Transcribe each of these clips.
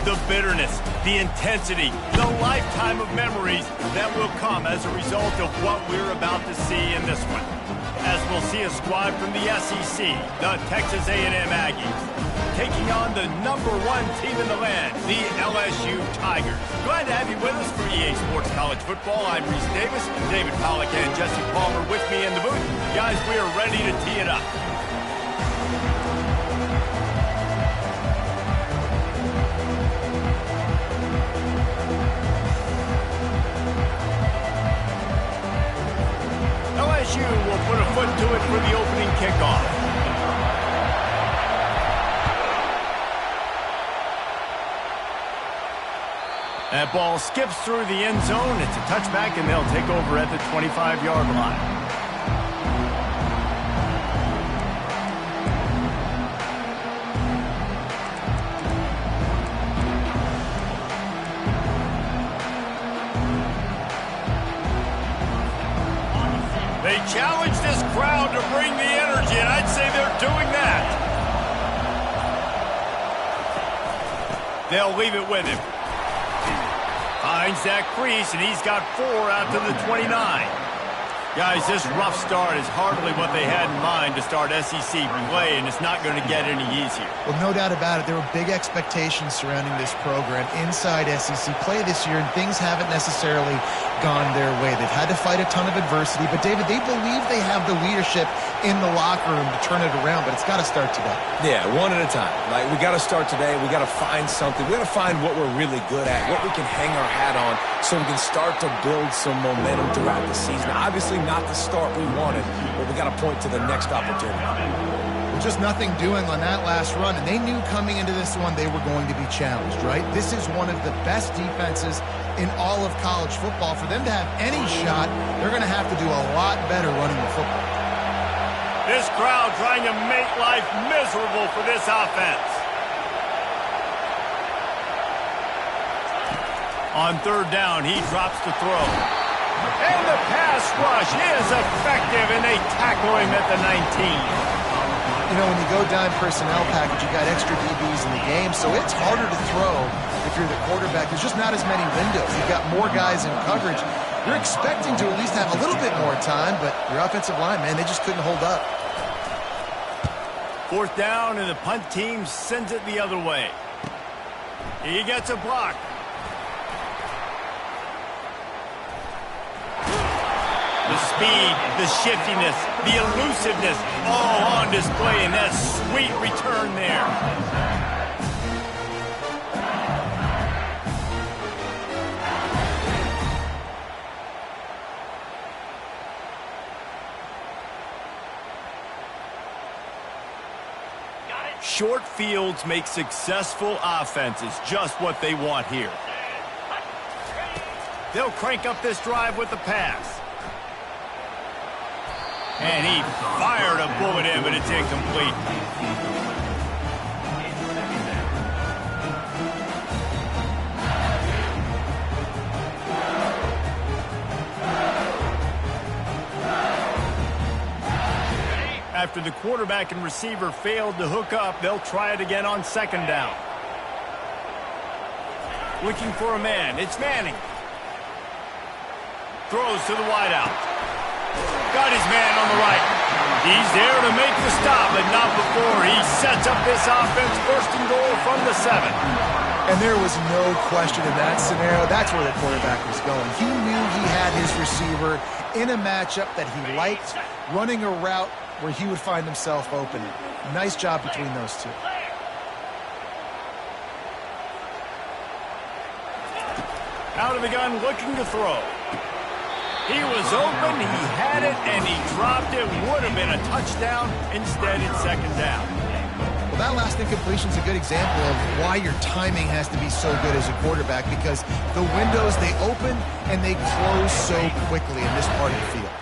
The bitterness, the intensity, the lifetime of memories that will come as a result of what we're about to see in this one. As we'll see a squad from the SEC, the Texas A&M Aggies, taking on the #1 team in the land, the LSU Tigers. Glad to have you with us for EA Sports College Football. I'm Reese Davis, David Pollack and Jesse Palmer with me in the booth. Guys, we are ready to tee it up. LSU will put a foot to it for the opening kickoff. That ball skips through the end zone. It's a touchback, and they'll take over at the 25-yard line. They challenge this crowd to bring the energy, and I'd say they're doing that. They'll leave it with him. Finds that crease, and he's got 4 out to the 29. Guys, this rough start is hardly what they had in mind to start SEC play, and it's not going to get any easier. Well, no doubt about it. There were big expectations surrounding this program inside SEC play this year, and things haven't necessarily gone their way. They've had to fight a ton of adversity, but, David, they believe they have the leadership in the locker room to turn it around, but it's got to start today. Yeah, one at a time. Like, we got to start today. We got to find something. We got to find what we're really good at, what we can hang our hat on, so we can start to build some momentum throughout the season. Obviously, not the start we wanted, but we got to point to the next opportunity. Well, just nothing doing on that last run, and they knew coming into this one they were going to be challenged, right? This is one of the best defenses in all of college football. For them to have any shot, they're going to have to do a lot better running the football. This crowd trying to make life miserable for this offense. On third down, he drops to throw. And the pass rush is effective, and they tackle him at the 19. You know, when you go dime personnel package, you got extra DBs in the game, so it's harder to throw if you're the quarterback. There's just not as many windows. You've got more guys in coverage. You're expecting to at least have a little bit more time, but your offensive line, man, they just couldn't hold up. Fourth down, and the punt team sends it the other way. He gets a block. The speed, the shiftiness, the elusiveness, all on display in that sweet return there. Short fields make successful offenses just what they want here. They'll crank up this drive with the pass. And he fired a bullet in, but it's incomplete. After the quarterback and receiver failed to hook up, they'll try it again on second down. Looking for a man. It's Manning. Throws to the wideout. Got his man on the right. He's there to make the stop, but not before he sets up this offense. First and goal from the 7. And there was no question in that scenario. That's where the quarterback was going. He knew he had his receiver in a matchup that he liked, running a route where he would find himself open. Nice job between those two. Out of the gun, looking to throw. He was open, he had it, and he dropped it. Would have been a touchdown. Instead, it's second down. Well, that last incompletion is a good example of why your timing has to be so good as a quarterback, because the windows, they open and they close so quickly in this part of the field.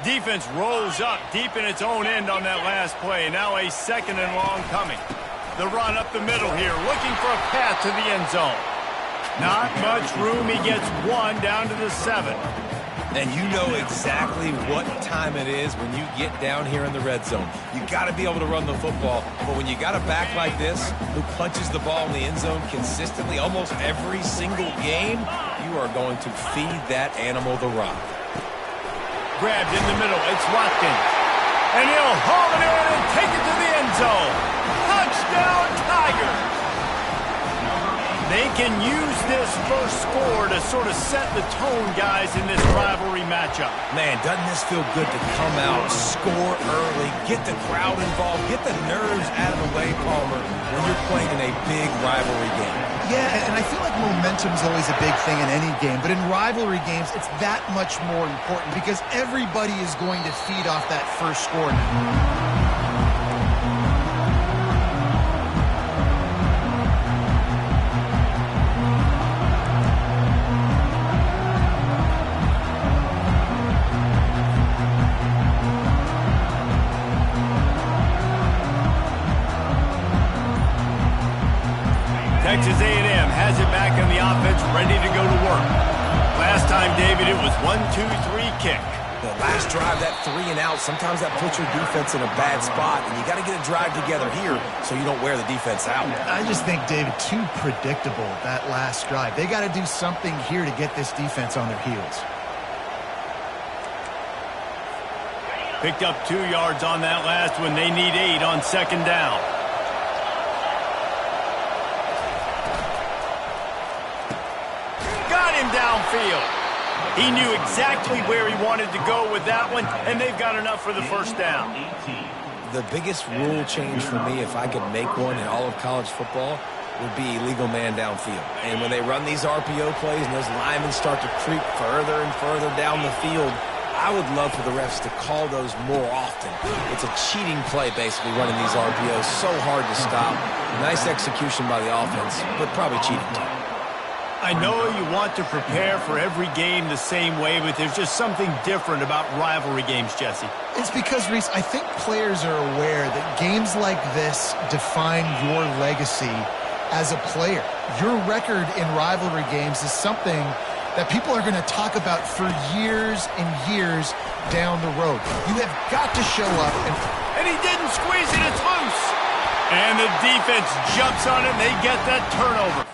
Defense rolls up deep in its own end on that last play. Now a second and long coming. The run up the middle here, looking for a path to the end zone. Not much room. He gets 1 down to the 7. And you know exactly what time it is when you get down here in the red zone. You got to be able to run the football. But when you got a back like this who punches the ball in the end zone consistently almost every single game, you are going to feed that animal the rock. Grabbed in the middle. It's Watkins. And he'll haul it in and take it to the end zone. Touchdown, Tigers! They can use this first score to sort of set the tone, guys, in this rivalry matchup. Man, doesn't this feel good to come out, score early, get the crowd involved, get the nerves out of the way, Palmer, when you're playing in a big rivalry game? Yeah, and I feel like momentum's always a big thing in any game, but in rivalry games, it's that much more important because everybody is going to feed off that first score. Texas A&M has it back on the offense, ready to go to work. Last time, David, it was 1-2-3 kick. The last drive, that 3 and out, sometimes that puts your defense in a bad spot, and you got to get a drive together here so you don't wear the defense out. I just think, David, too predictable, that last drive. They got to do something here to get this defense on their heels. Picked up 2 yards on that last one. They need 8 on second down. Downfield. He knew exactly where he wanted to go with that one, and they've got enough for the first down. The biggest rule change for me, if I could make one in all of college football, would be illegal man downfield. And when they run these RPO plays and those linemen start to creep further and further down the field, I would love for the refs to call those more often. It's a cheating play, basically, running these RPOs. So hard to stop. Nice execution by the offense, but probably cheating too. I know you want to prepare for every game the same way, but there's just something different about rivalry games, Jesse. It's because, Reese, I think players are aware that games like this define your legacy as a player. Your record in rivalry games is something that people are going to talk about for years and years down the road. You have got to show up. And he didn't squeeze it. It's loose. And the defense jumps on it, and they get that turnover.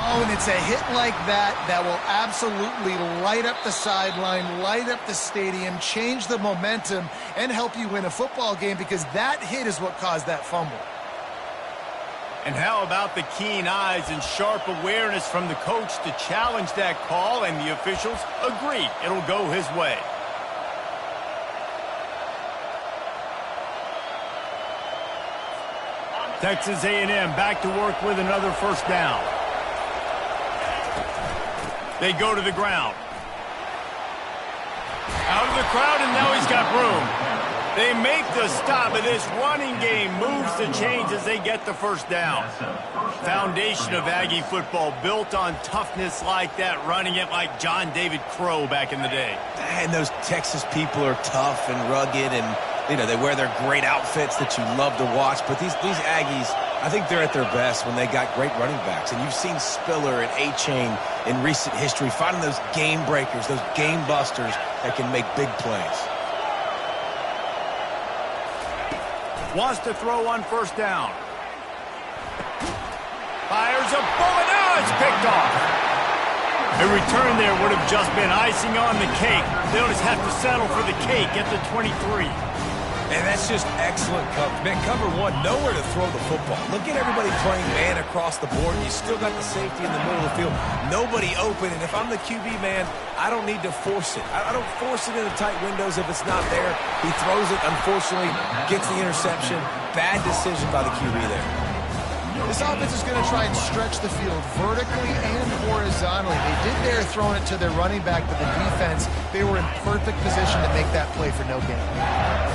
Oh, and it's a hit like that that will absolutely light up the sideline, light up the stadium, change the momentum, and help you win a football game because that hit is what caused that fumble. And how about the keen eyes and sharp awareness from the coach to challenge that call, and the officials agree it'll go his way. Texas A&M back to work with another first down. They go to the ground. Out of the crowd, and now he's got room. They make the stop, and this running game moves the chains as they get the first down. Foundation of Aggie football built on toughness like that, running it like John David Crow back in the day. And those Texas people are tough and rugged, and you know, they wear their great outfits that you love to watch. But these Aggies, I think they're at their best when they got great running backs. And you've seen Spiller and A-Chain in recent history finding those game breakers, those game busters that can make big plays. Wants to throw on first down. Fires a bullet. Oh, it's picked off. A return there would have just been icing on the cake. They'll just have to settle for the cake at the 23. And that's just excellent coverage. Man, cover one, nowhere to throw the football. Look at everybody playing man across the board. You still got the safety in the middle of the field. Nobody open. And if I'm the QB, man, I don't need to force it. I don't force it into tight windows if it's not there. He throws it, unfortunately, gets the interception. Bad decision by the QB there. This offense is going to try and stretch the field vertically and horizontally. They did there throwing it to their running back, but the defense, they were in perfect position to make that play for no gain.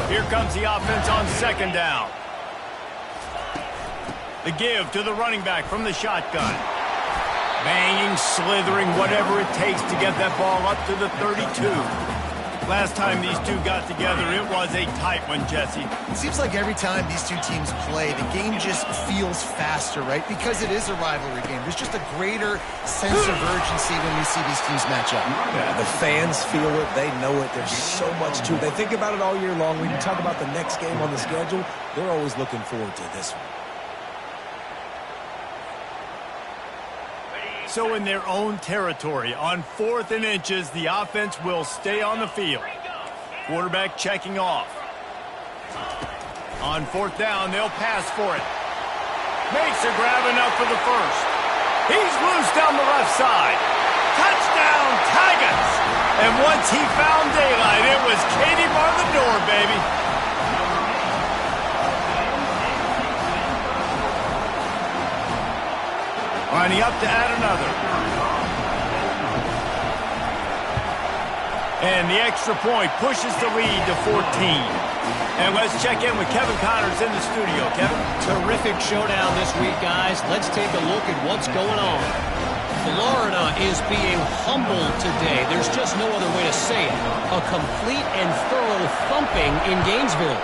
Here comes the offense on second down. The give to the running back from the shotgun. Banging, slithering, whatever it takes to get that ball up to the 32. Last time these two got together, it was a tight one, Jesse. It seems like every time these two teams play, the game just feels faster, right? Because it is a rivalry game. There's just a greater sense of urgency when we see these teams match up. Yeah, the fans feel it. They know it. There's so much to it. They think about it all year long. When you talk about the next game on the schedule, they're always looking forward to this one. So in their own territory, on 4th and inches, the offense will stay on the field. Quarterback checking off. On 4th down, they'll pass for it. Makes a grab enough for the first. He's loose down the left side. Touchdown, Tigers! And once he found daylight, it was Katie bar the door, baby. Lining up to add another. And the extra point pushes the lead to 14. And let's check in with Kevin Connors in the studio. Kevin? Terrific showdown this week, guys. Let's take a look at what's going on. Florida is being humbled today. There's just no other way to say it. A complete and thorough thumping in Gainesville.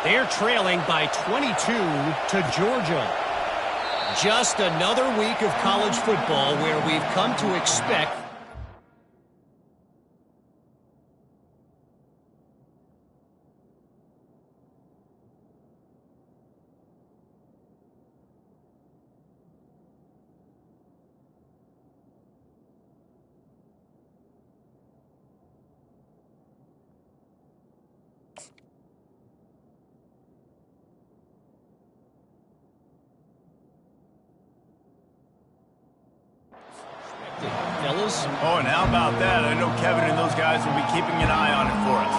They're trailing by 22 to Georgia. Just another week of college football where we've come to expect fellas. Oh, and how about that? I know Kevin and those guys will be keeping an eye on it for us.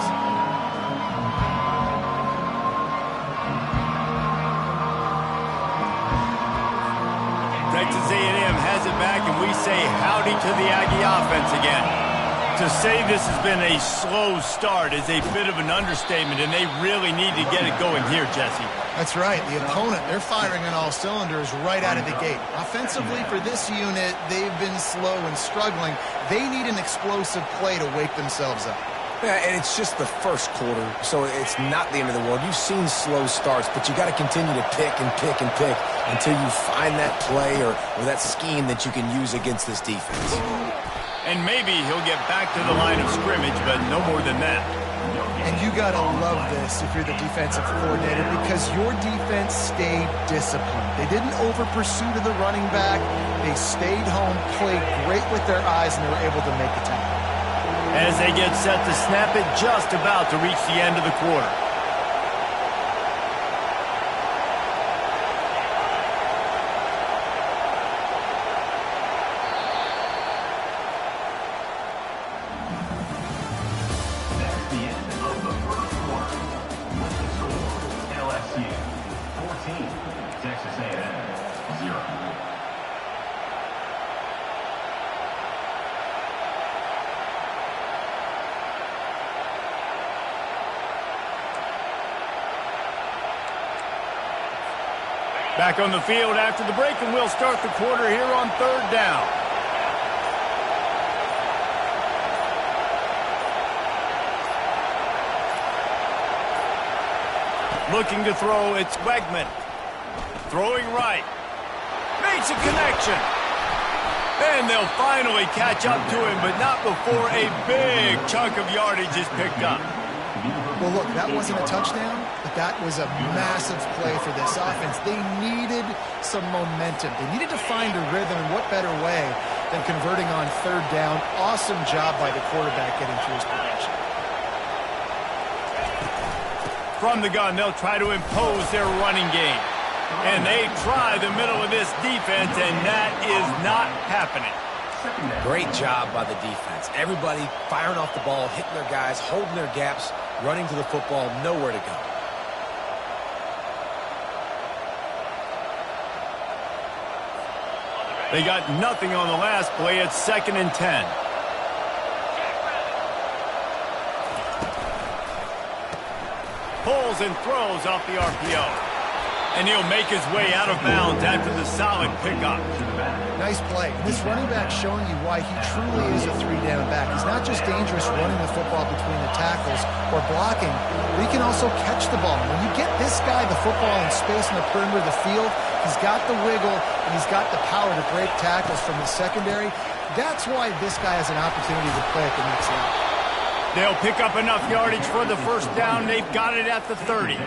Texas A&M has it back, and we say howdy to the Aggie offense again. To say this has been a slow start is a bit of an understatement, and they really need to get it going here, Jesse. That's right. The opponent, they're firing on all cylinders right out of the gate. Offensively, for this unit, they've been slow and struggling. They need an explosive play to wake themselves up. Yeah, and it's just the first quarter, so it's not the end of the world. You've seen slow starts, but you got to continue to pick and pick and pick until you find that play or that scheme that you can use against this defense. And maybe he'll get back to the line of scrimmage, but no more than that. And you got to love this if you're the defensive coordinator, because your defense stayed disciplined. They didn't over-pursue to the running back. They stayed home, played great with their eyes, and they were able to make the tackle. As they get set to snap it, just about to reach the end of the quarter. Texas A&M 0. Back on the field after the break, and we'll start the quarter here on 3rd down. Looking to throw, it's Wegman. Throwing right. Makes a connection. And they'll finally catch up to him, but not before a big chunk of yardage is picked up. Well, look, that wasn't a touchdown, but that was a massive play for this offense. They needed some momentum. They needed to find a rhythm, and what better way than converting on 3rd down. Awesome job by the quarterback getting through his progression. From the gun, they'll try to impose their running game. And they try the middle of this defense, and that is not happening. Great job by the defense. Everybody firing off the ball, hitting their guys, holding their gaps, running to the football, nowhere to go. They got nothing on the last play. It's 2nd and 10. Pulls and throws off the RPO. And he'll make his way out of bounds after the solid pickup. Nice play. This running back showing you why he truly is a three-down back. He's not just dangerous running the football between the tackles or blocking, but he can also catch the ball. When you get this guy the football in space in the perimeter of the field, he's got the wiggle and he's got the power to break tackles from the secondary. That's why this guy has an opportunity to play at the next level. They'll pick up enough yardage for the first down. They've got it at the 30.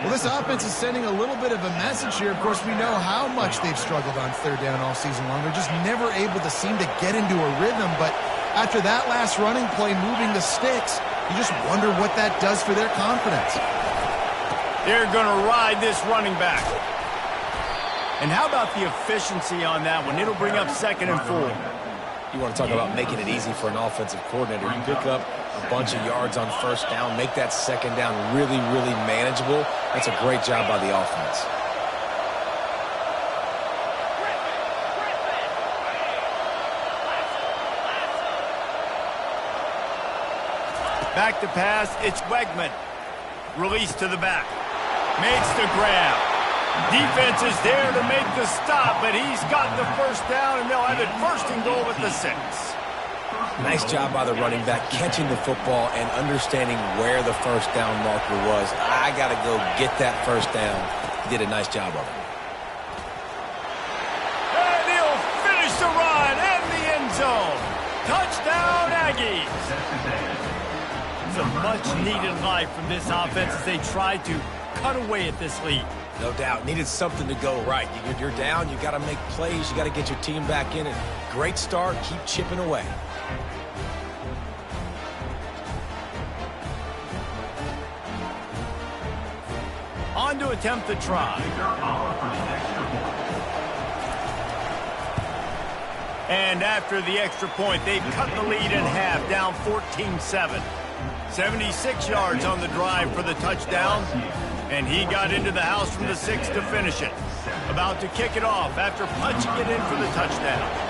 Well, this offense is sending a little bit of a message here. Of course, we know how much they've struggled on third down all season long. They're just never able to seem to get into a rhythm. But after that last running play, moving the sticks, you just wonder what that does for their confidence. They're going to ride this running back. And how about the efficiency on that one? It'll bring up 2nd and 4. You want to talk about making it easy for an offensive coordinator. You pick up a bunch of yards on first down, make that second down really, really manageable. That's a great job by the offense. Back to pass, it's Wegman. Release to the back. Makes the grab. Defense is there to make the stop, but he's got the first down, and they'll have it 1st and goal at the 6. Nice job by the running back, catching the football and understanding where the first down marker was. I got to go get that first down. He did a nice job of it. And he'll finish the run in the end zone. Touchdown, Aggies. Some much-needed life from this offense as they try to cut away at this lead. No doubt. Needed something to go right. You're down. You got to make plays. You got to get your team back in it. Great start. Keep chipping away. On to attempt the try. And after the extra point, they've cut the lead in half, down 14-7. 76 yards on the drive for the touchdown. And he got into the house from the 6 to finish it. About to kick it off after punching it in for the touchdown.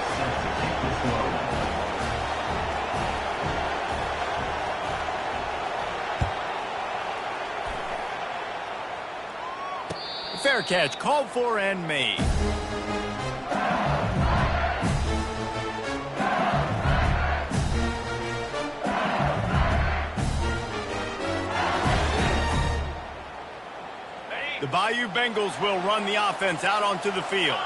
Fair catch, called for and made. The Bayou Bengals will run the offense out onto the field.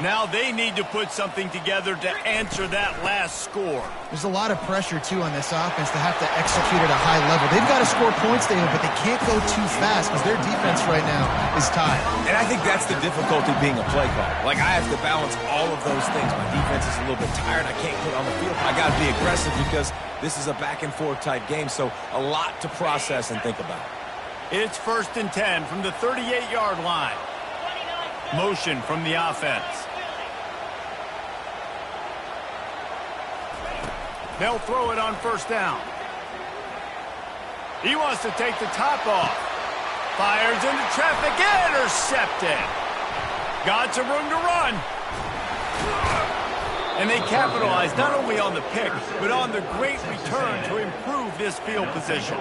Now they need to put something together to answer that last score. There's a lot of pressure, too, on this offense to have to execute at a high level. They've got to score points, David, but they can't go too fast because their defense right now is tied. And I think that's the difficulty being a play caller. Like, I have to balance all of those things. My defense is a little bit tired. I can't put on the field. I got to be aggressive because this is a back-and-forth type game, so a lot to process and think about. It's 1st and 10 from the 38-yard line. Motion from the offense. They'll throw it on 1st down. He wants to take the top off. Fires into traffic. Intercepted. Got some room to run. And they capitalize not only on the pick, but on the great return to improve this field position.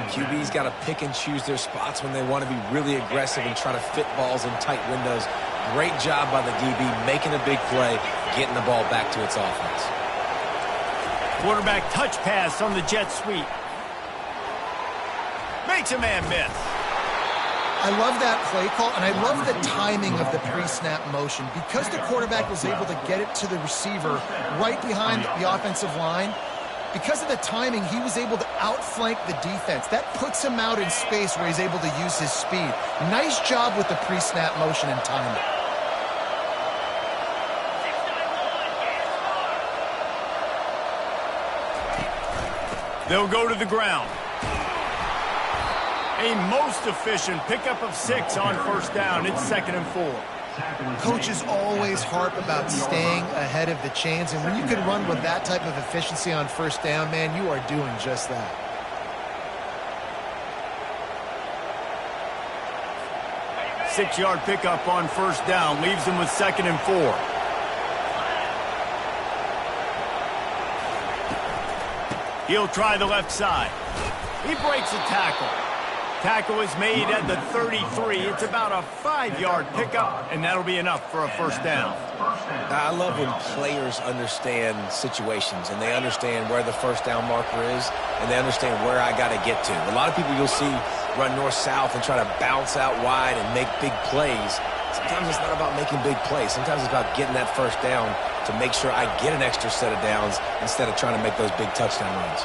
QB's got to pick and choose their spots when they want to be really aggressive and try to fit balls in tight windows. Great job by the DB, making a big play, getting the ball back to its offense. Quarterback touch pass on the jet sweep. Makes a man miss. I love that play call, and I love the timing of the pre-snap motion. Because the quarterback was able to get it to the receiver right behind the offensive line, because of the timing, he was able to outflank the defense. That puts him out in space where he's able to use his speed. Nice job with the pre-snap motion and timing. They'll go to the ground. A most efficient pickup of 6 on 1st down. It's 2nd and 4. Coaches always harp about staying ahead of the chains, and when you can run with that type of efficiency on 1st down, man, you are doing just that. Six-yard pickup on 1st down leaves them with 2nd and 4. He'll try the left side. He breaks a tackle. Tackle is made at the 33. It's about a 5-yard pickup, and that'll be enough for a first down. I love when players understand situations, and they understand where the first down marker is, and they understand where I got to get to. A lot of people you'll see run north-south and try to bounce out wide and make big plays. Sometimes it's not about making big plays. Sometimes it's about getting that first down to make sure I get an extra set of downs instead of trying to make those big touchdown runs.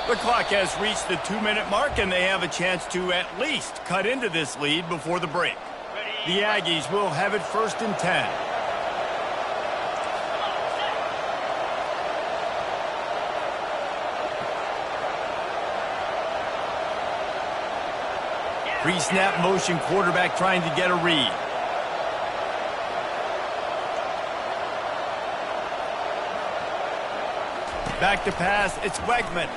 The clock has reached the 2-minute mark, and they have a chance to at least cut into this lead before the break. The Aggies will have it 1st and 10. Pre-snap motion, quarterback trying to get a read. Back to pass, it's Wegman.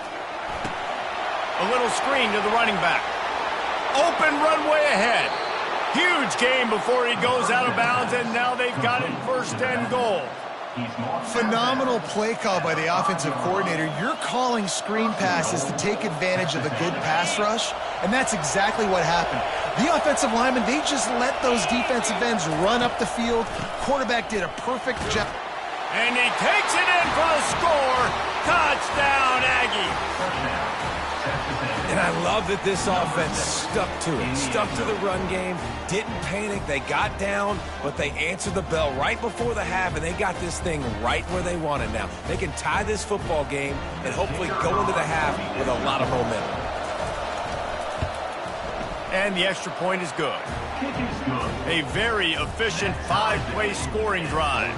A little screen to the running back. Open runway ahead. Huge gain before he goes out of bounds, and now they've got it 1st and goal. Phenomenal play call by the offensive coordinator. You're calling screen passes to take advantage of a good pass rush, and that's exactly what happened. The offensive linemen, they just let those defensive ends run up the field. Quarterback did a perfect job. And he takes it in for the score. Touchdown, Aggie. And I love that this offense stuck to it, stuck to the run game, didn't panic. They got down, but they answered the bell right before the half, and they got this thing right where they want it now. They can tie this football game and hopefully go into the half with a lot of momentum. And the extra point is good. A very efficient 5-play scoring drive.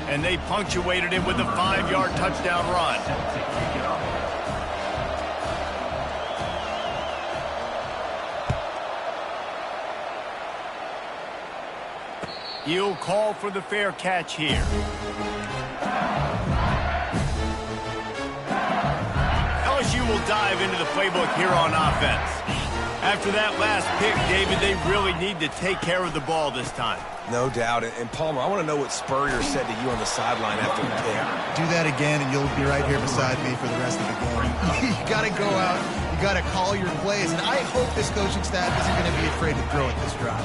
And they punctuated it with a 5-yard touchdown run. He'll call for the fair catch here. LSU will dive into the playbook here on offense. After that last pick, David, they really need to take care of the ball this time. No doubt. And Palmer, I want to know what Spurrier said to you on the sideline after the pick. Do that again, and you'll be right here beside me for the rest of the game. You got to go out. You got to call your plays, and I hope this coaching staff isn't going to be afraid to throw at this drive.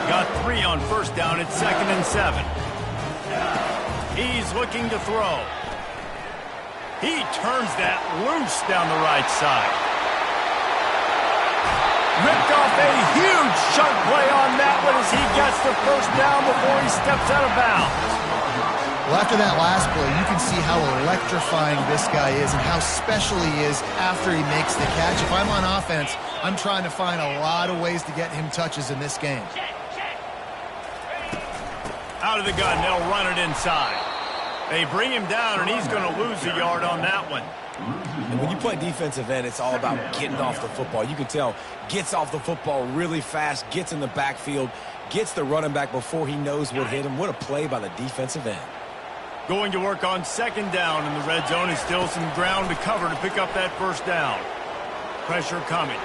Got 3 on 1st down. It's 2nd and 7. He's looking to throw. He turns that loose down the right side. Ripped off a huge chunk play on that one as he gets the 1st down before he steps out of bounds. Well, after that last play, you can see how electrifying this guy is and how special he is after he makes the catch. If I'm on offense, I'm trying to find a lot of ways to get him touches in this game. Out of the gun, they'll run it inside. They bring him down, and he's going to lose a yard on that one. And when you play defensive end, it's all about getting off the football. You can tell, gets off the football really fast, gets in the backfield, gets the running back before he knows what hit him. What a play by the defensive end. Going to work on 2nd down in the red zone. Is still some ground to cover to pick up that 1st down. Pressure coming.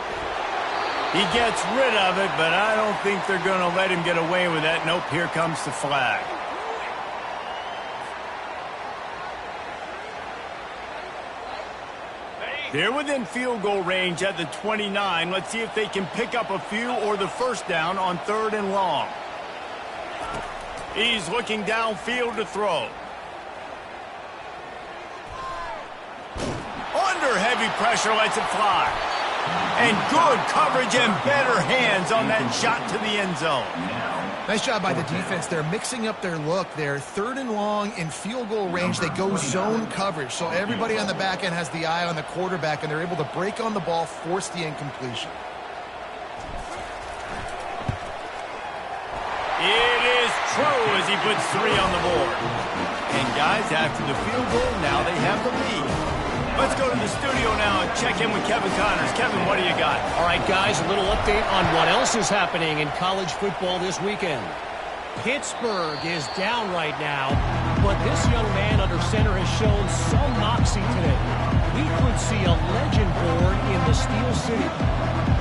He gets rid of it, but I don't think they're going to let him get away with that. Nope, here comes the flag. They're within field goal range at the 29. Let's see if they can pick up a few or the 1st down on 3rd and long. He's looking downfield to throw. Under heavy pressure, lets it fly. And good coverage and better hands on that shot to the end zone. Nice job by the defense. They're mixing up their look. They're 3rd and long in field goal range. They go zone coverage. So everybody on the back end has the eye on the quarterback, and they're able to break on the ball, force the incompletion. It is true as he puts 3 on the board. And guys, after the field goal, now they have the lead. Let's go to the studio now and check in with Kevin Connors. Kevin, what do you got? All right, guys, a little update on what else is happening in college football this weekend. Pittsburgh is down right now, but this young man under center has shown some moxie today. We could see a legend born in the Steel City.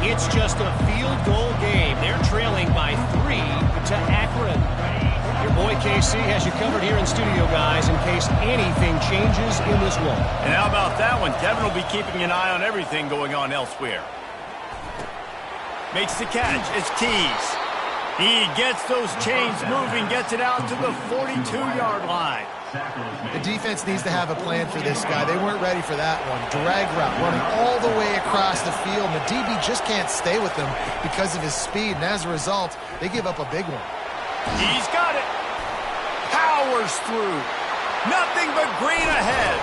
It's just a field goal game. They're trailing by 3 to Akron. Your boy Case SEC has you covered here in studio, guys, in case anything changes in this one. And how about that one? Kevin will be keeping an eye on everything going on elsewhere. Makes the catch. It's Keys. He gets those chains moving, gets it out to the 42-yard line. The defense needs to have a plan for this guy. They weren't ready for that one. Drag route, running all the way across the field, and the DB just can't stay with him because of his speed, and as a result, they give up a big one. He's got it. Powers through. Nothing but green ahead.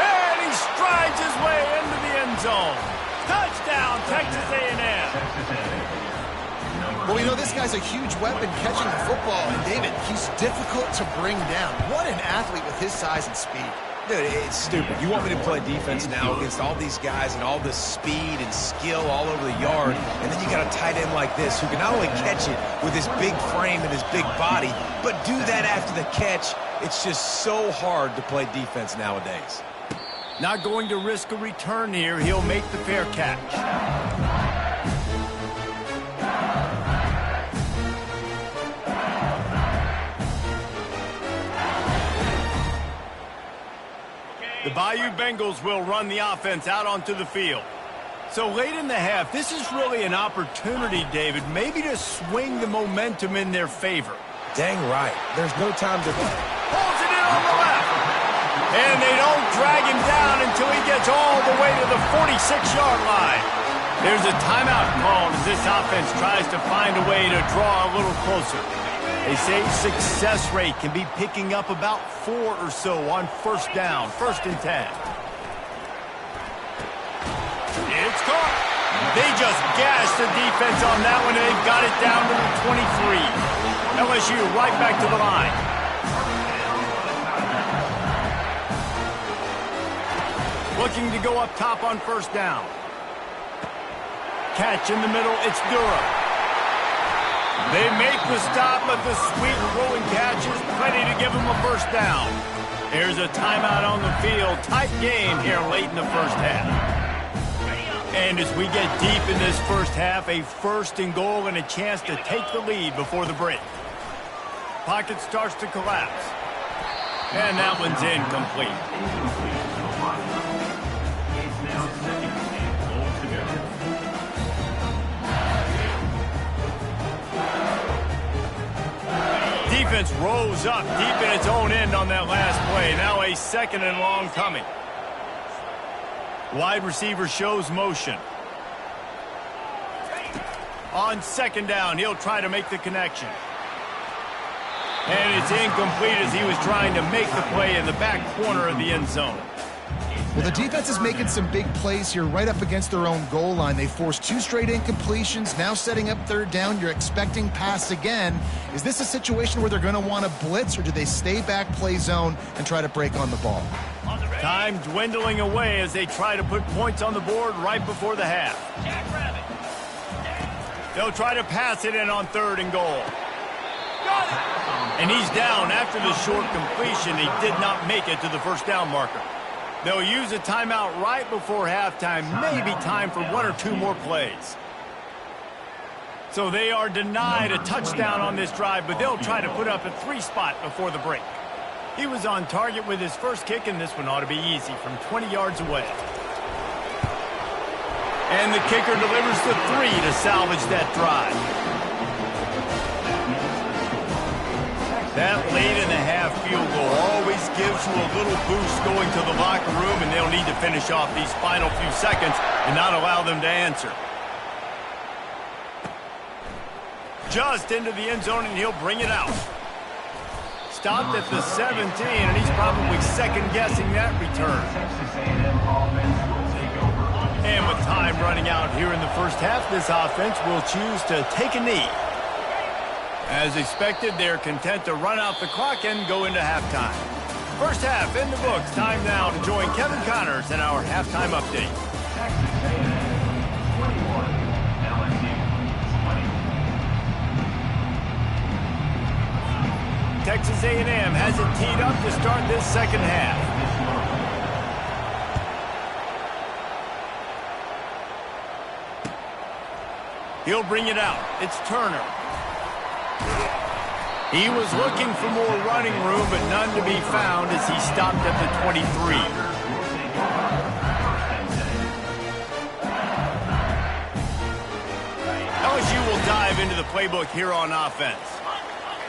And he strides his way into the end zone. Touchdown, Texas A&M. Well, we know this guy's a huge weapon catching the football, and David, he's difficult to bring down. What an athlete with his size and speed. Dude, it's stupid. You want me to play defense now against all these guys and all this speed and skill all over the yard, and then you got a tight end like this who can not only catch it with his big frame and his big body, but do that after the catch. It's just so hard to play defense nowadays. Not going to risk a return here. He'll make the fair catch. The Bayou Bengals will run the offense out onto the field. So late in the half, this is really an opportunity, David, maybe to swing the momentum in their favor. Dang right. There's no time to... Pulls it in on the left. And they don't drag him down until he gets all the way to the 46-yard line. There's a timeout called as this offense tries to find a way to draw a little closer. They say success rate can be picking up about 4 or so on first down, 1st and 10. It's caught. They just gashed the defense on that one, and they've got it down to the 23. LSU right back to the line. Looking to go up top on first down. Catch in the middle, it's Durham. They make the stop, but the sweet rolling catch is plenty to give them a first down. There's a timeout on the field. Tight game here late in the first half. And as we get deep in this first half, a 1st and goal and a chance to take the lead before the break. Pocket starts to collapse. And that one's incomplete. Defense rose up deep in its own end on that last play. Now a 2nd and long coming. Wide receiver shows motion. On 2nd down, he'll try to make the connection. And it's incomplete as he was trying to make the play in the back corner of the end zone. Well, the defense is making some big plays here right up against their own goal line. They forced 2 straight incompletions, now setting up 3rd down. You're expecting pass again. Is this a situation where they're going to want to blitz, or do they stay back, play zone, and try to break on the ball? Time dwindling away as they try to put points on the board right before the half. They'll try to pass it in on 3rd and goal. And he's down after the short completion. He did not make it to the first down marker. They'll use a timeout right before halftime, maybe time for 1 or 2 more plays. So they are denied a touchdown on this drive, but they'll try to put up a 3 spot before the break. He was on target with his first kick, and this one ought to be easy from 20 yards away. And the kicker delivers the 3 to salvage that drive. That late in the half field goal always gives you a little boost going to the locker room, and they'll need to finish off these final few seconds and not allow them to answer. Just into the end zone, and he'll bring it out. Stopped at the 17, and he's probably second-guessing that return. And with time running out here in the first half, this offense will choose to take a knee. As expected, they're content to run out the clock and go into halftime. First half in the books. Time now to join Kevin Connors in our halftime update. Texas A&M has it teed up to start this second half. He'll bring it out. It's Turner. He was looking for more running room, but none to be found as he stopped at the 23. LSU will dive into the playbook here on offense.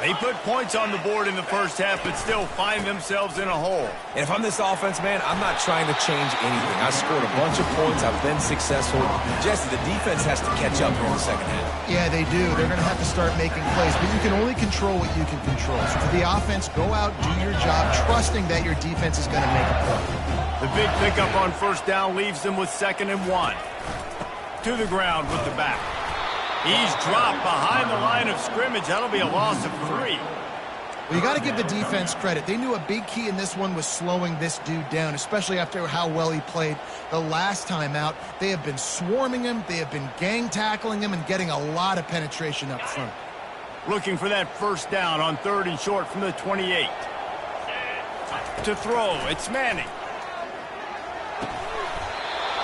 They put points on the board in the first half, but still find themselves in a hole. And if I'm this offense, man, I'm not trying to change anything. I scored a bunch of points. I've been successful. Jesse, the defense has to catch up here in the second half. Yeah, they do. They're going to have to start making plays, but you can only control what you can control. So for the offense, go out, do your job, trusting that your defense is going to make a play. The big pickup on first down leaves them with 2nd and 1. To the ground with the back. He's dropped behind the line of scrimmage. That'll be a loss of 3. Well, you got to give the defense credit. They knew a big key in this one was slowing this dude down, especially after how well he played the last time out. They have been swarming him. They have been gang tackling him and getting a lot of penetration up front. Looking for that first down on 3rd and short from the 28. To throw, it's Manning.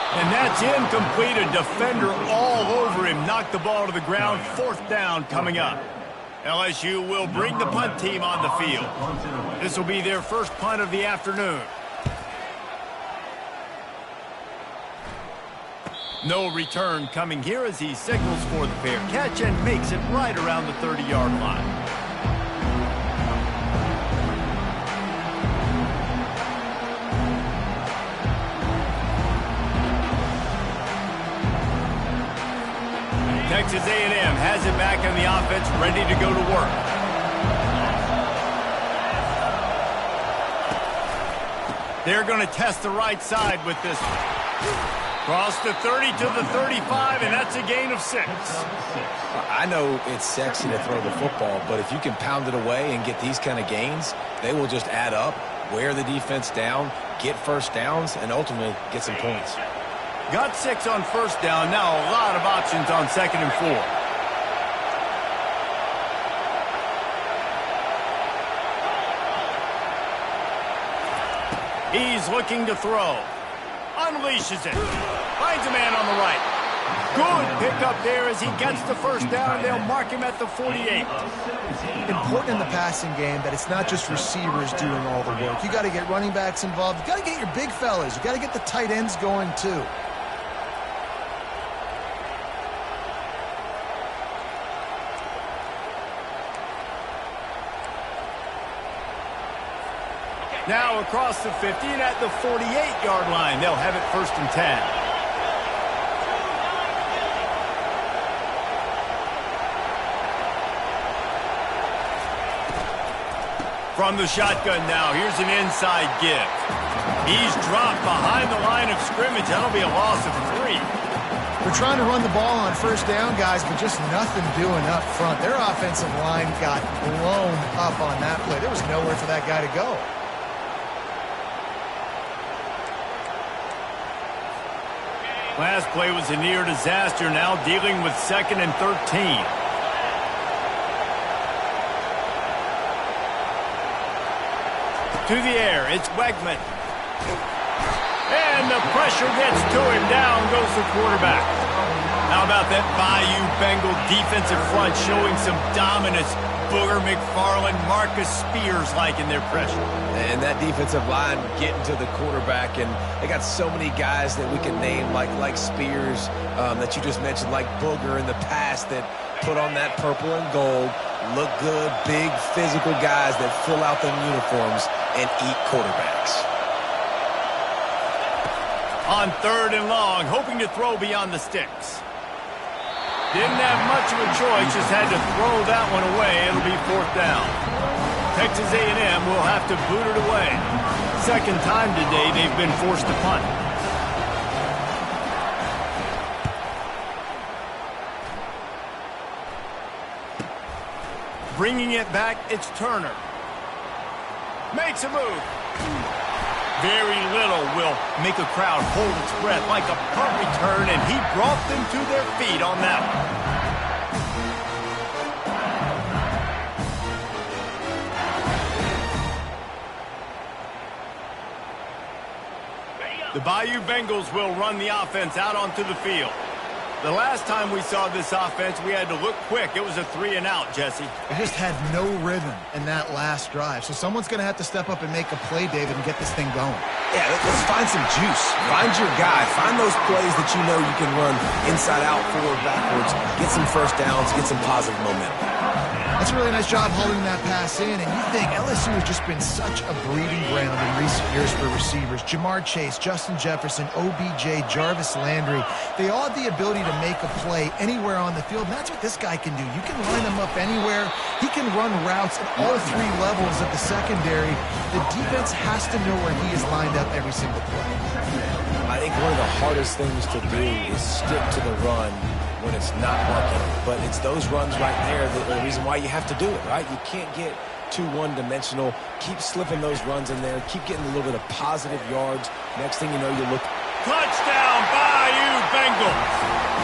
And that's incomplete. A defender all over him. Knocked the ball to the ground. 4th down coming up. LSU will bring the punt team on the field. This will be their first punt of the afternoon. No return coming here as he signals for the fair catch and makes it right around the 30-yard line. Texas A&M has it back on the offense, ready to go to work. They're going to test the right side with this one. Cross the 30 to the 35, and that's a gain of 6. I know it's sexy to throw the football, but if you can pound it away and get these kind of gains, they will just add up, wear the defense down, get first downs, and ultimately get some points. Got 6 on first down. Now a lot of options on 2nd and 4. He's looking to throw. Unleashes it. Finds a man on the right. Good pickup there as he gets the first down. They'll mark him at the 48. Important in the passing game that it's not just receivers doing all the work. You got to get running backs involved. You got to get your big fellas. You got to get the tight ends going too. Now across the 50 and at the 48-yard line. They'll have it 1st and 10. From the shotgun now, here's an inside give. He's dropped behind the line of scrimmage. That'll be a loss of 3. They're trying to run the ball on first down, guys, but just nothing doing up front. Their offensive line got blown up on that play. There was nowhere for that guy to go. Last play was a near disaster, now dealing with 2nd and 13. To the air, it's Wegman. And the pressure gets to him. Down goes the quarterback. How about that Bayou Bengal defensive front showing some dominance? Booger McFarland, Marcus Spears liking their pressure. And that defensive line getting to the quarterback, and they got so many guys that we can name like Spears that you just mentioned, like Booger in the past that put on that purple and gold, look good, big physical guys that fill out them uniforms and eat quarterbacks. On 3rd and long, hoping to throw beyond the sticks. Didn't have much of a choice, just had to throw that one away. It'll be 4th down. Texas A&M will have to boot it away. 2nd time today they've been forced to punt. Bringing it back, it's Turner. Makes a move. Very little will make a crowd hold its breath like a punt return, and he brought them to their feet on that one. The Bayou Bengals will run the offense out onto the field. The last time we saw this offense, we had to look quick. It was a 3-and-out, Jesse. They just had no rhythm in that last drive. So someone's going to have to step up and make a play, David, and get this thing going. Yeah, let's find some juice. Find your guy. Find those plays that you know you can run inside out, forward, backwards. Get some first downs. Get some positive momentum. That's a really nice job holding that pass in, and you think LSU has just been such a breeding ground in recent years for receivers. Jamar Chase, Justin Jefferson, OBJ, Jarvis Landry, they all have the ability to make a play anywhere on the field, and that's what this guy can do. You can line him up anywhere. He can run routes at all three levels of the secondary. The defense has to know where he is lined up every single play. I think one of the hardest things to do is stick to the run when it's not working. But it's those runs right there that are the reason why you have to do it, right? You can't get too one-dimensional. Keep slipping those runs in there. Keep getting a little bit of positive yards. Next thing you know, you look. Touchdown, Bayou Bengals.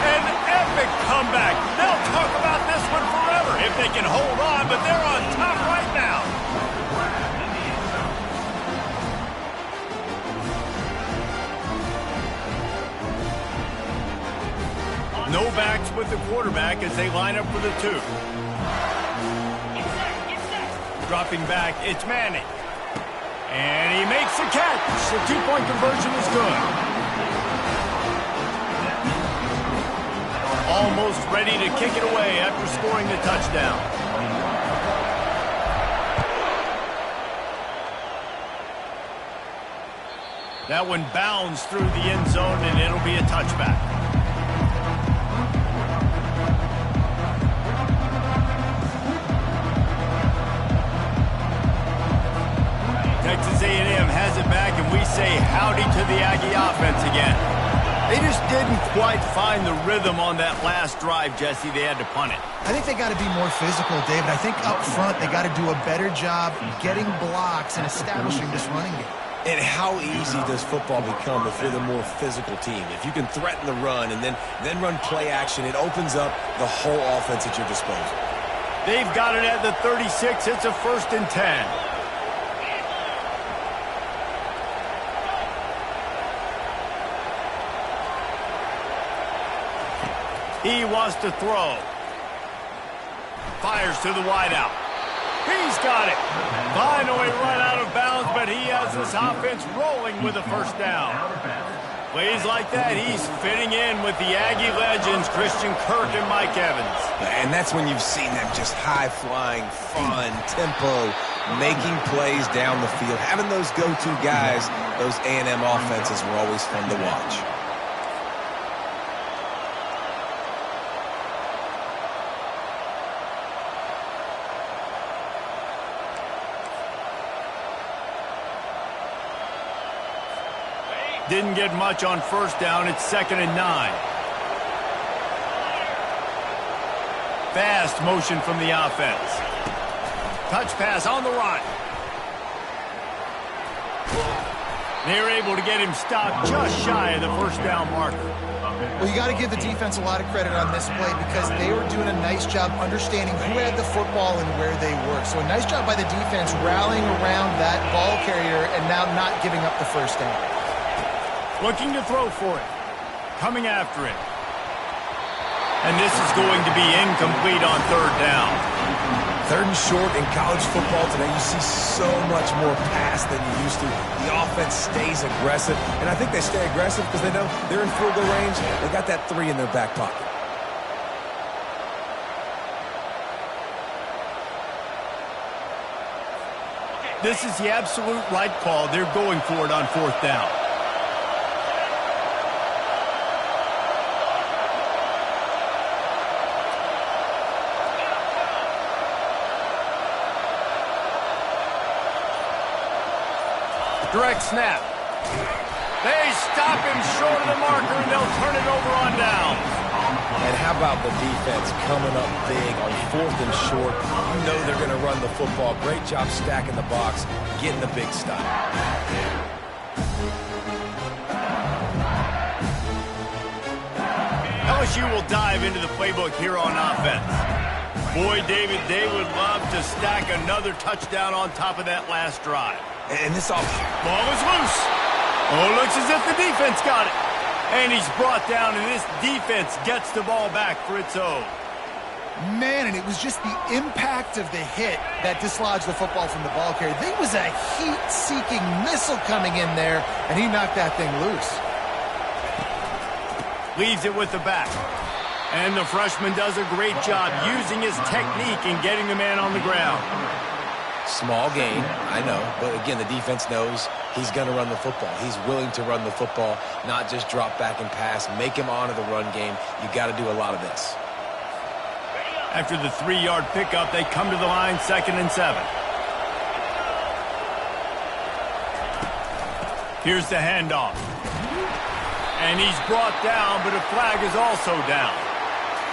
An epic comeback. They'll talk about this one forever if they can hold on, but they're on top right now. No backs with the quarterback as they line up for the 2. Dropping back, it's Manning. And he makes the catch. The 2-point conversion is good. Almost ready to kick it away after scoring the touchdown. That one bounds through the end zone, and it'll be a touchback. Texas A&M has it back, and we say howdy to the Aggie offense again. They just didn't quite find the rhythm on that last drive, Jesse. They had to punt it. I think they got to be more physical, David. I think up front they got to do a better job getting blocks and establishing this running game. And how easy does football become if you're the more physical team? If you can threaten the run and then run play action, it opens up the whole offense at your disposal. They've got it at the 36. It's a 1st and 10. He wants to throw. Fires to the wideout. He's got it. Finally run out of bounds, but he has this offense rolling with a 1st down. Plays like that, he's fitting in with the Aggie legends, Christian Kirk and Mike Evans. And that's when you've seen them just high-flying, fun, tempo, making plays down the field. Having those go-to guys, those A&M offenses were always fun to watch. Didn't get much on 1st down. It's 2nd and 9. Fast motion from the offense. Touch pass on the run. They're able to get him stopped just shy of the 1st down marker. Well, you got to give the defense a lot of credit on this play because they were doing a nice job understanding who had the football and where they were. So a nice job by the defense rallying around that ball carrier and now not giving up the 1st down. Looking to throw for it. Coming after it. And this is going to be incomplete on 3rd down. 3rd and short in college football today. You see so much more pass than you used to. The offense stays aggressive. And I think they stay aggressive because they know they're in field goal range. They got that 3 in their back pocket. This is the absolute right call. They're going for it on 4th down. Direct snap. They stop him short of the marker, and they'll turn it over on downs. And how about the defense coming up big on 4th and short? You know they're going to run the football. Great job stacking the box, getting the big stop. LSU will dive into the playbook here on offense. Boy, David, they would love to stack another touchdown on top of that last drive. And this offense. Ball is loose. Oh, looks as if the defense got it. And he's brought down, and this defense gets the ball back for its own. Man, and it was just the impact of the hit that dislodged the football from the ball carrier. There was a heat-seeking missile coming in there, and he knocked that thing loose. Leaves it with the back. And the freshman does a great job using his technique and getting the man on the ground. Small gain, I know, but again, the defense knows he's going to run the football. He's willing to run the football, not just drop back and pass, make him honor the run game. You got to do a lot of this. After the 3-yard pickup, they come to the line, 2nd and 7. Here's the handoff. And he's brought down, but a flag is also down.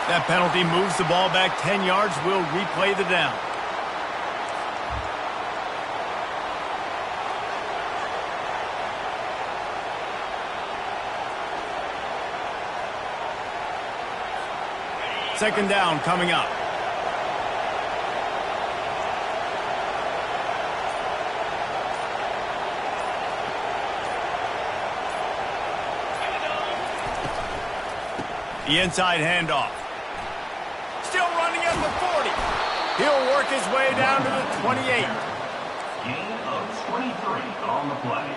That penalty moves the ball back 10 yards. We'll replay the down. Second down coming up. The inside handoff. Still running at the 40. He'll work his way down to the 28. Gain of 23 on the play.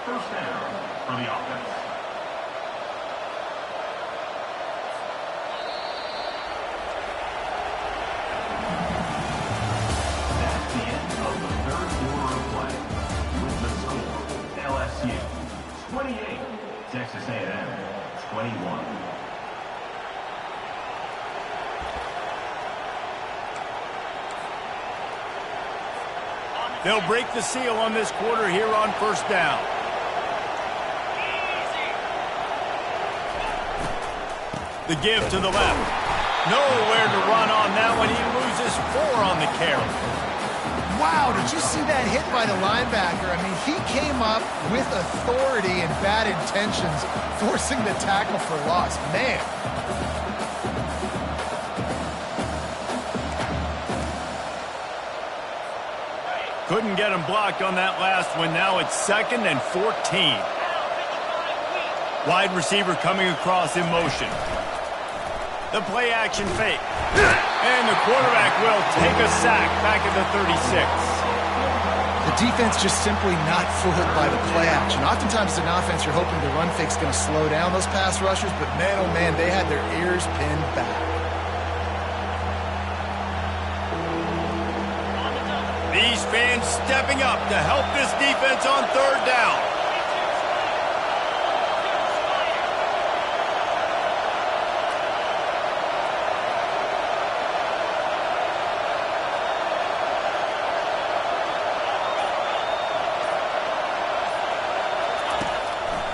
First down for the offense. That's the end of the third quarter of play. With the score, LSU 28, Texas A&M 21. They'll break the seal on this quarter here on first down. The give to the left. Nowhere to run on that one. He loses 4 on the carry. Wow, did you see that hit by the linebacker? I mean, he came up with authority and bad intentions, forcing the tackle for loss. Man. Couldn't get him blocked on that last one. Now it's 2nd and 14. Wide receiver coming across in motion. The play action fake. And the quarterback will take a sack back at the 36. The defense just simply not fooled by the play action. Oftentimes as an offense, you're hoping the run fake's going to slow down those pass rushers, but man, oh man, they had their ears pinned back. These fans stepping up to help this defense on third down.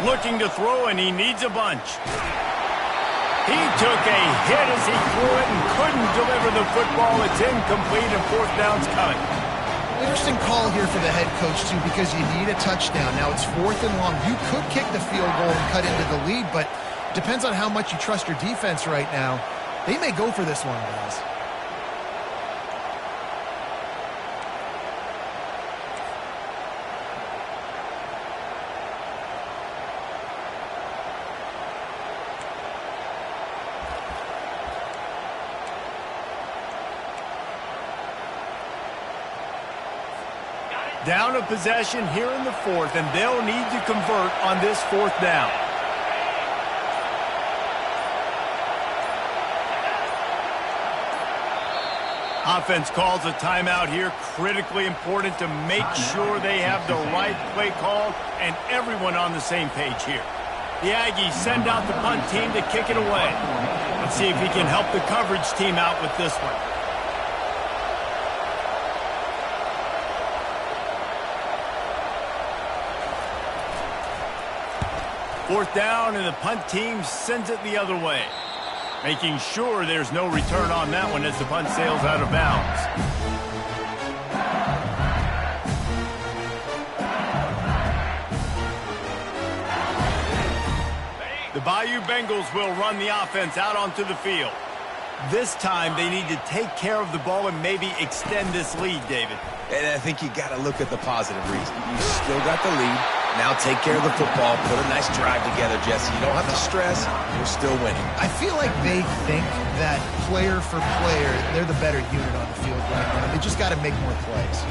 Looking to throw, and he needs a bunch. He took a hit as he threw it and couldn't deliver the football. It's incomplete, and fourth down's coming. Interesting call here for the head coach, too, because you need a touchdown. Now it's 4th and long. You could kick the field goal and cut into the lead, but depends on how much you trust your defense right now. They may go for this one, guys. Down a possession here in the 4th, and they'll need to convert on this 4th down. Offense calls a timeout here. Critically important to make sure they have the right play called and everyone on the same page here. The Aggies send out the punt team to kick it away. Let's see if he can help the coverage team out with this one. Fourth down, and the punt team sends it the other way. Making sure there's no return on that one as the punt sails out of bounds. The Bayou Bengals will run the offense out onto the field. This time they need to take care of the ball and maybe extend this lead, David. And I think you got to look at the positive reason. You still got the lead. Now take care of the football. Put a nice drive together, Jesse. You don't have to stress. You're still winning. I feel like they think that player for player, they're the better unit on the field right now. They just got to make more plays.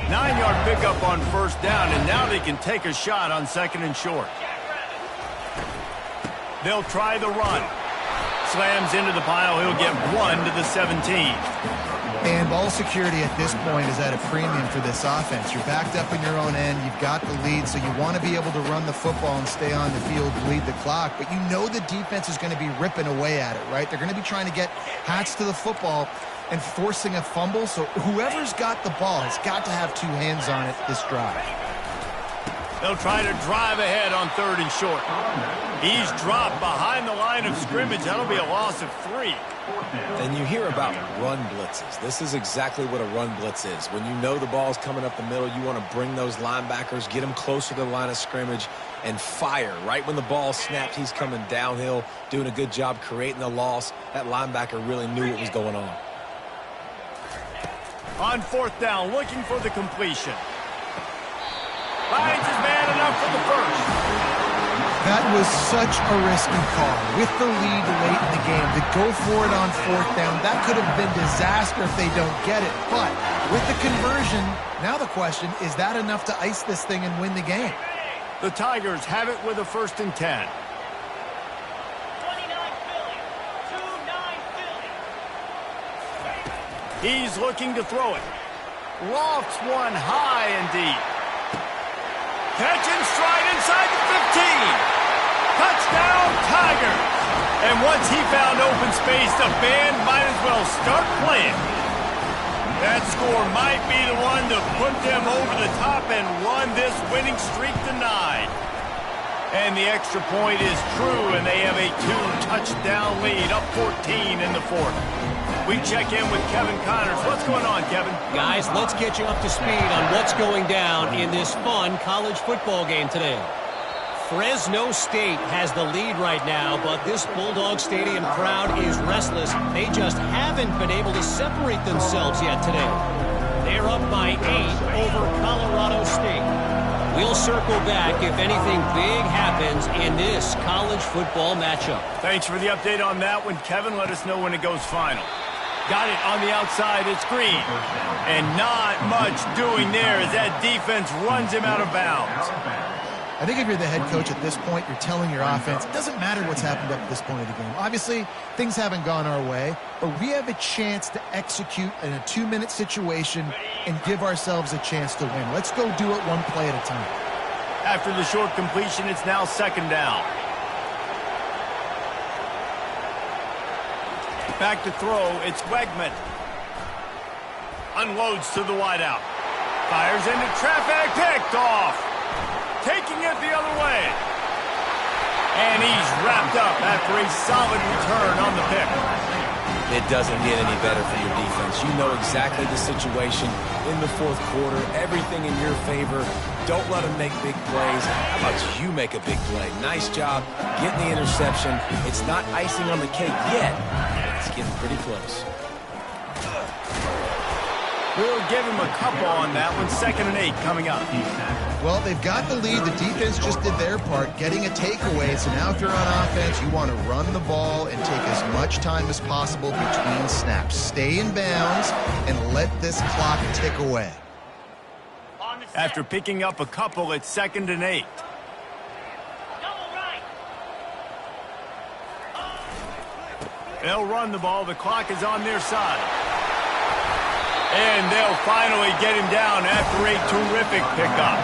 9-yard pickup on first down, and now they can take a shot on second and short. They'll try the run. Slams into the pile. He'll get 1 to the 17. And ball security at this point is at a premium for this offense. You're backed up in your own end. You've got the lead, so you want to be able to run the football and stay on the field, bleed the clock. But you know the defense is going to be ripping away at it, right? They're going to be trying to get hats to the football and forcing a fumble. So whoever's got the ball has got to have 2 hands on it this drive. They'll try to drive ahead on third and short. He's dropped behind the line of scrimmage. That'll be a loss of 3. And you hear about run blitzes. This is exactly what a run blitz is. When you know the ball's coming up the middle, you want to bring those linebackers, get them closer to the line of scrimmage, and fire. Right when the ball snapped, he's coming downhill, doing a good job creating the loss. That linebacker really knew what was going on. On fourth down, looking for the completion. Finds his man enough for the first. That was such a risky call. With the lead late in the game, to go for it on fourth down, that could have been disaster if they don't get it. But with the conversion, now the question, is that enough to ice this thing and win the game? The Tigers have it with a 1st and 10. He's looking to throw it. Lofts one high and deep. Catch and stride inside the 15. Touchdown, Tigers. And once he found open space, the band might as well start playing. That score might be the one to put them over the top and run this winning streak to 9. And the extra point is true, and they have a 2-touchdown lead, up 14 in the 4th. We check in with Kevin Connors. What's going on, Kevin? Guys, let's get you up to speed on what's going down in this fun college football game today. Fresno State has the lead right now, but this Bulldog Stadium crowd is restless. They just haven't been able to separate themselves yet today. They're up by 8 over Colorado State. We'll circle back if anything big happens in this college football matchup. Thanks for the update on that one, Kevin. Let us know when it goes final. Got it on the outside. It's Green. And not much doing there as that defense runs him out of bounds. I think if you're the head coach at this point, you're telling your offense, it doesn't matter what's happened up to this point of the game. Obviously, things haven't gone our way, but we have a chance to execute in a 2-minute situation and give ourselves a chance to win. Let's go do it one play at a time. After the short completion, it's now 2nd down. Back to throw, it's Wegman. Unloads to the wideout. Fires into traffic, picked off. Taking it the other way. And he's wrapped up after a solid return on the pick. It doesn't get any better for your defense. You know exactly the situation in the 4th quarter. Everything in your favor. Don't let them make big plays. How about you make a big play? Nice job getting the interception. It's not icing on the cake yet. It's getting pretty close. We'll give him a couple on that one. 2nd and 8 coming up. Well, they've got the lead. The defense just did their part, getting a takeaway. So now if you're on offense, you want to run the ball and take as much time as possible between snaps. Stay in bounds and let this clock tick away. After picking up a couple, it's 2nd and 8. They'll run the ball. The clock is on their side. And they'll finally get him down after a terrific pickup.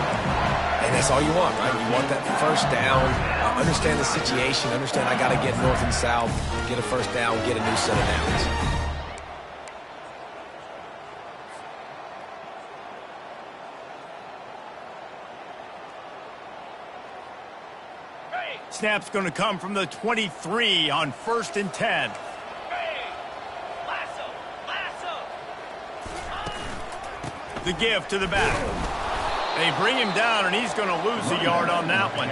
And that's all you want, right? You want that first down. Understand the situation. Understand I got to get north and south, get a first down, get a new set of downs. Snap's going to come from the 23 on 1st and 10. The give to the back. They bring him down, and he's going to lose a yard on that one.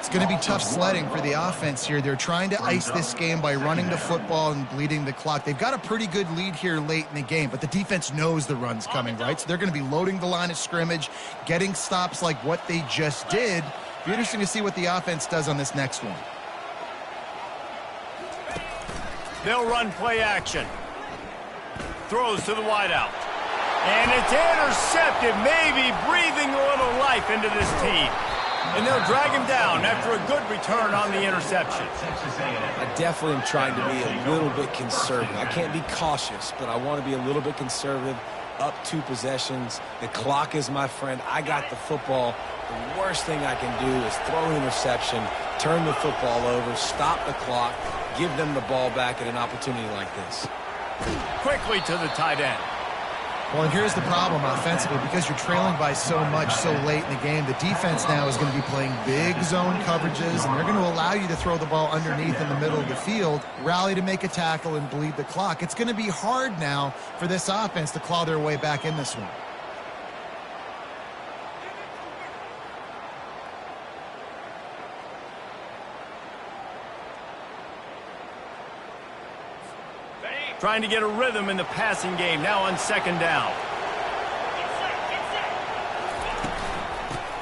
It's going to be tough sledding for the offense here. They're trying to ice this game by running the football and bleeding the clock. They've got a pretty good lead here late in the game, but the defense knows the run's coming, right? So they're going to be loading the line of scrimmage, getting stops like what they just did. Be interesting to see what the offense does on this next one. They'll run play action. Throws to the wideout. And it's intercepted, maybe breathing a little life into this team. And they'll drag him down after a good return on the interception. I definitely am trying to be a little bit conservative. I can't be cautious, but I want to be a little bit conservative. Up 2 possessions. The clock is my friend. I got the football. The worst thing I can do is throw an interception, turn the football over, stop the clock, give them the ball back at an opportunity like this. Quickly to the tight end. Well, and here's the problem offensively. Because you're trailing by so much so late in the game, the defense now is going to be playing big zone coverages, and they're going to allow you to throw the ball underneath in the middle of the field, rally to make a tackle, and bleed the clock. It's going to be hard now for this offense to claw their way back in this one. Trying to get a rhythm in the passing game, now on second down.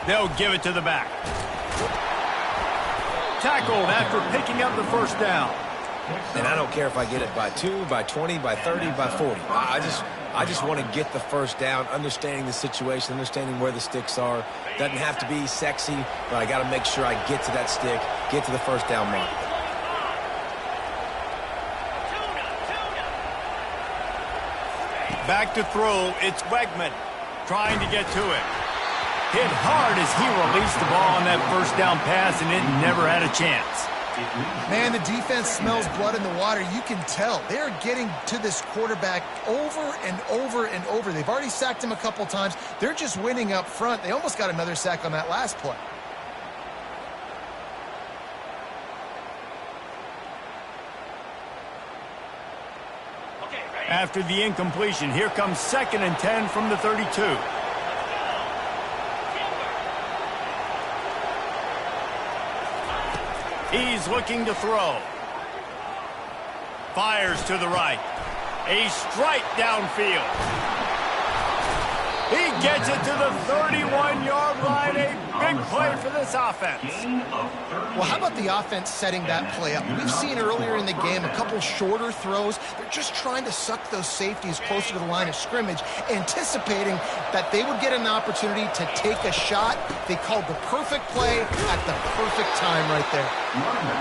They'll give it to the back. Tackled after picking up the first down. And I don't care if I get it by 2, by 20, by 30, by 40. I just want to get the first down, understanding the situation, understanding where the sticks are. Doesn't have to be sexy, but I got to make sure I get to that stick, get to the first down mark. Back to throw, it's Wegman trying to get to it. Hit hard as he released the ball on that first down pass, and it never had a chance. Man, the defense smells blood in the water. You can tell. They're getting to this quarterback over and over and over. They've already sacked him a couple times. They're just winning up front. They almost got another sack on that last play. After the incompletion, here comes 2nd and 10 from the 32. He's looking to throw. Fires to the right. A strike downfield. He gets it to the 31-yard line. A big play for this offense. Well, how about the offense setting that play up? We've seen earlier in the game a couple shorter throws. They're just trying to suck those safeties closer to the line of scrimmage, anticipating that they would get an opportunity to take a shot. They called the perfect play at the perfect time right there.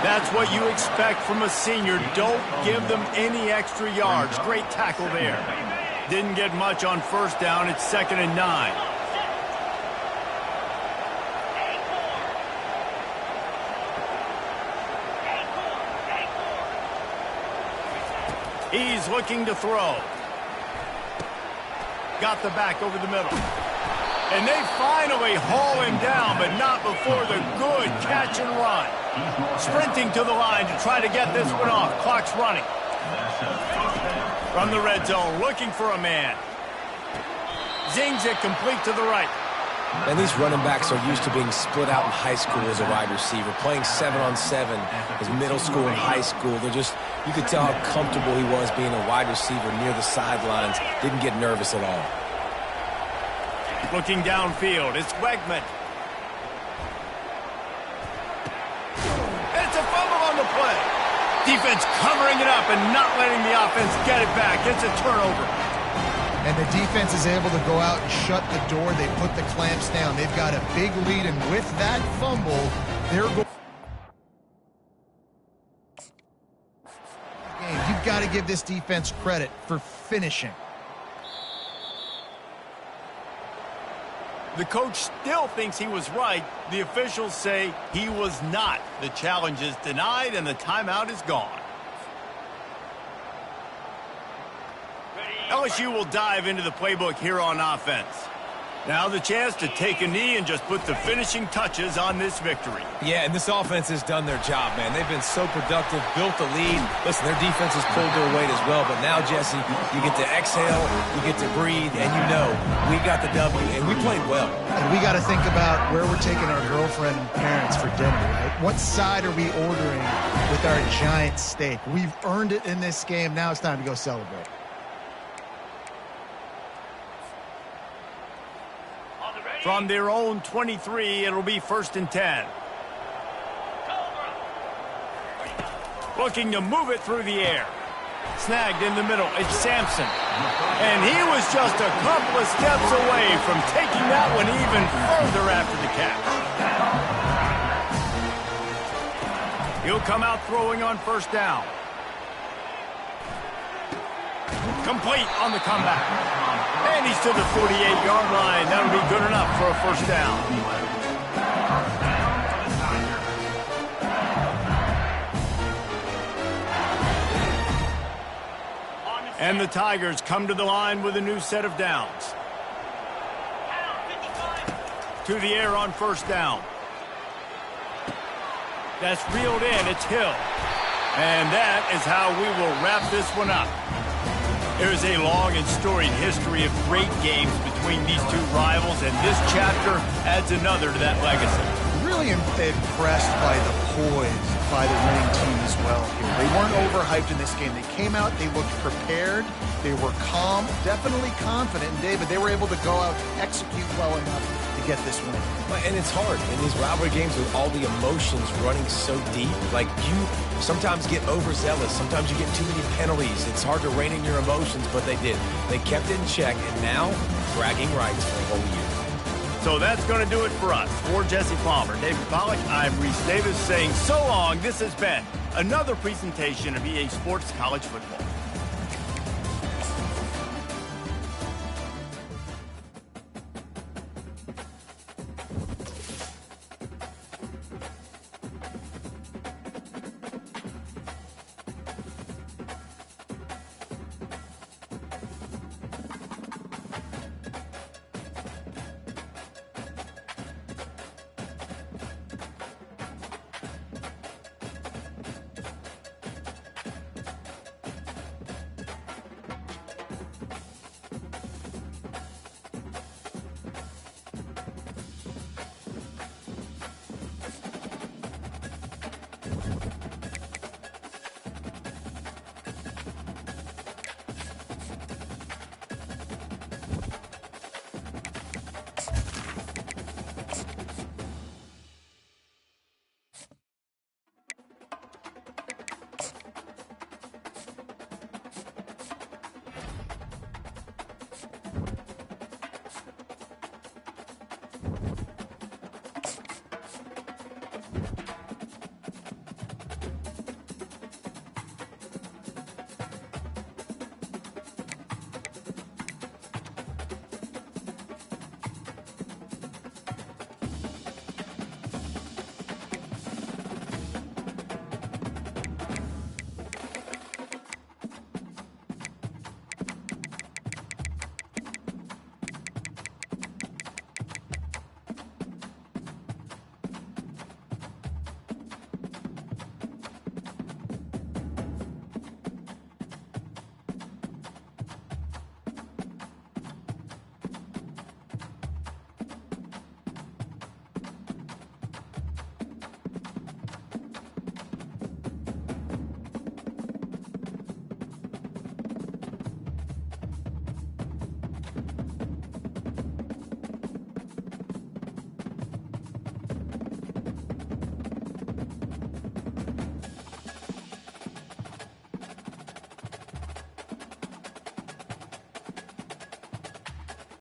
That's what you expect from a senior. Don't give them any extra yards. Great tackle there. Didn't get much on first down. It's 2nd and 9. He's looking to throw. Got the back over the middle. And they finally haul him down, but not before the good catch and run. Sprinting to the line to try to get this one off. Clock's running. From the red zone, looking for a man. Zings it complete to the right. And these running backs are used to being split out in high school as a wide receiver, playing 7-on-7 as middle school and high school. You could tell how comfortable he was being a wide receiver near the sidelines. Didn't get nervous at all. Looking downfield, it's Wegman. It's a fumble on the play. Defense covering it up and not letting the offense get it back. It's a turnover. And the defense is able to go out and shut the door. They put the clamps down. They've got a big lead, and with that fumble, they're going. You've got to give this defense credit for finishing. The coach still thinks he was right. The officials say he was not. The challenge is denied, and the timeout is gone. LSU will dive into the playbook here on offense. Now the chance to take a knee and just put the finishing touches on this victory. Yeah, and this offense has done their job, man. They've been so productive, built the lead. Listen, their defense has pulled their weight as well. But now, Jesse, you get to exhale, you get to breathe, and you know we got the W, and we played well. And we got to think about where we're taking our girlfriend and parents for dinner, right? What side are we ordering with our giant steak? We've earned it in this game. Now it's time to go celebrate. From their own 23, it'll be 1st and 10. Looking to move it through the air. Snagged in the middle. It's Sampson. And he was just a couple of steps away from taking that one even further after the catch. He'll come out throwing on 1st down. Complete on the comeback. And he's to the 48-yard line. That'll be good enough for a 1st down. And the Tigers come to the line with a new set of downs. To the air on 1st down. That's reeled in. It's Hill. And that is how we will wrap this one up. There's a long and storied history of great games between these two rivals, and this chapter adds another to that legacy. Really impressed by the poise by the winning team as well here. They weren't overhyped in this game. They came out, they looked prepared, they were calm, definitely confident. And David, they were able to go out and execute well enough to get this win. And it's hard in these rivalry games with all the emotions running so deep. Like, you sometimes get overzealous. Sometimes you get too many penalties. It's hard to rein in your emotions, but they did. They kept it in check, and now bragging rights for a whole year. So that's going to do it for us. For Jesse Palmer, David Pollack, I'm Reese Davis saying so long. This has been another presentation of EA Sports College Football.